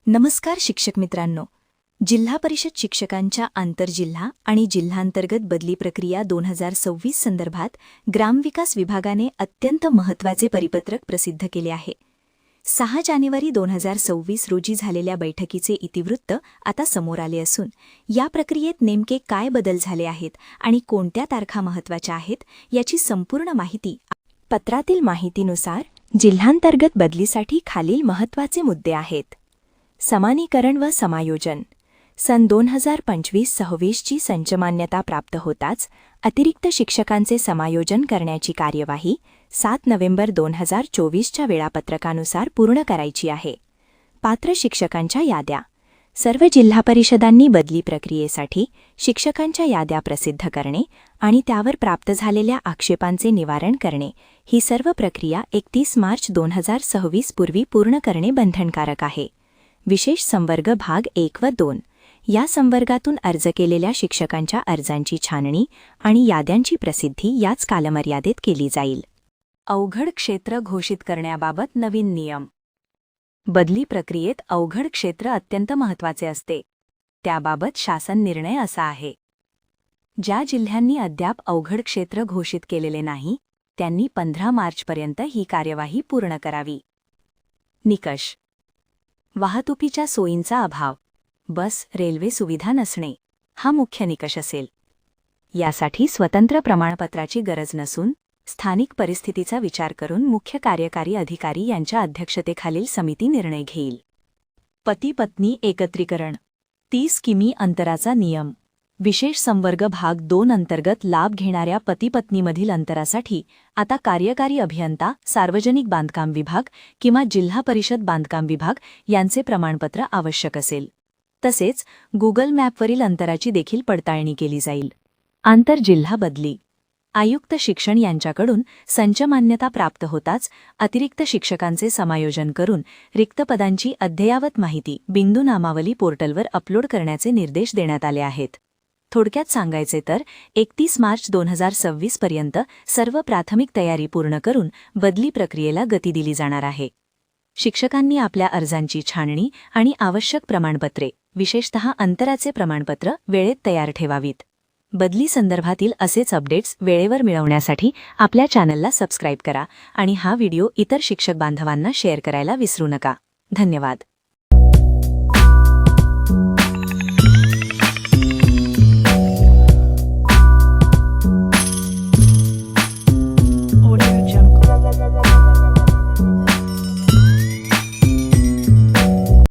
नमस्कार शिक्षक मित्रांनो. जिल्हा परिषद शिक्षकांच्या आंतरजिल्हा आणि जिल्हांतर्गत बदली प्रक्रिया 2026 संदर्भात ग्रामविकास विभागाने अत्यंत महत्त्वाचे परिपत्रक प्रसिद्ध केले आहे. 6 जानेवारी 2026 रोजी झालेल्या बैठकीचे इतिवृत्त आता समोर आले असून या प्रक्रियेत नेमके काय बदल झाले आहेत आणि कोणत्या तारखा महत्त्वाच्या आहेत याची संपूर्ण माहिती. पत्रातील माहितीनुसार जिल्हांतर्गत बदलीसाठी खालील महत्त्वाचे मुद्दे आहेत. समानीकरण व समायोजन. सन 2025-26 ची संचमान्यता प्राप्त होताच अतिरिक्त शिक्षकांचे समायोजन करण्याची कार्यवाही 7 नोव्हेंबर 2024 च्या वेळापत्रकानुसार पूर्ण करायची आहे. पात्र शिक्षकांच्या याद्या. सर्व जिल्हा परिषदांनी बदली प्रक्रियेसाठी शिक्षकांच्या याद्या प्रसिद्ध करणे आणि त्यावर प्राप्त झालेल्या आक्षेपांचे निवारण करणे ही सर्व प्रक्रिया 31 मार्च 2026 पूर्वी पूर्ण करणे बंधनकारक आहे. विशेष संवर्ग भाग 1 व 2 या संवर्गातून अर्ज केलेल्या शिक्षकांच्या अर्जांची छाननी आणि याद्यांची प्रसिद्धी याच कालमर्यादेत केली जाईल. अवघड क्षेत्र घोषित करण्याबाबत नवीन नियम. बदली प्रक्रियेत अवघड क्षेत्र अत्यंत महत्त्वाचे असते. त्याबाबत शासन निर्णय असा आहे. ज्या जिल्ह्यांनी अद्याप अवघड क्षेत्र घोषित केलेले नाही त्यांनी 15 मार्चपर्यंत ही कार्यवाही पूर्ण करावी. निकष. वाहतुकीच्या सोयींचा अभाव, बस रेल्वे सुविधा नसणे हा मुख्य निकष असेल. यासाठी स्वतंत्र प्रमाणपत्राची गरज नसून स्थानिक परिस्थितीचा विचार करून मुख्य कार्यकारी अधिकारी यांच्या अध्यक्षतेखालील समिती निर्णय घेईल. पती पत्नी एकत्रीकरण. 30 किमी अंतराचा नियम. विशेष संवर्ग भाग 2 अंतर्गत लाभ घेणाऱ्या पती-पत्नीमधील अंतरासाठी आता कार्यकारी अभियंता, सार्वजनिक बांधकाम विभाग किंवा जिल्हा परिषद बांधकाम विभाग यांचे प्रमाणपत्र आवश्यक असेल. तसेच गुगल मॅपवरील अंतराची देखील पडताळणी केली जाईल. आंतरजिल्हा बदली. आयुक्त शिक्षण यांच्याकडून संच मान्यता प्राप्त होताच अतिरिक्त शिक्षकांचे समायोजन करून रिक्त पदांची अद्ययावत माहिती बिंदू नामावली पोर्टलवर अपलोड करण्याचे निर्देश देण्यात आले आहेत. थोडक्यात सांगायचे तर 31 मार्च 2026 पर्यंत सर्व प्राथमिक तयारी पूर्ण करून बदली प्रक्रियेला गती दिली जाणार आहे. शिक्षकांनी आपल्या अर्जांची छाननी आणि आवश्यक प्रमाणपत्रे, विशेषतः अंतराचे प्रमाणपत्र वेळेत तयार ठेवावीत. बदली संदर्भातील असेच अपडेट्स वेळेवर मिळवण्यासाठी आपल्या चॅनलला सबस्क्राईब करा आणि हा व्हिडिओ इतर शिक्षक बांधवांना शेअर करायला विसरू नका. धन्यवाद.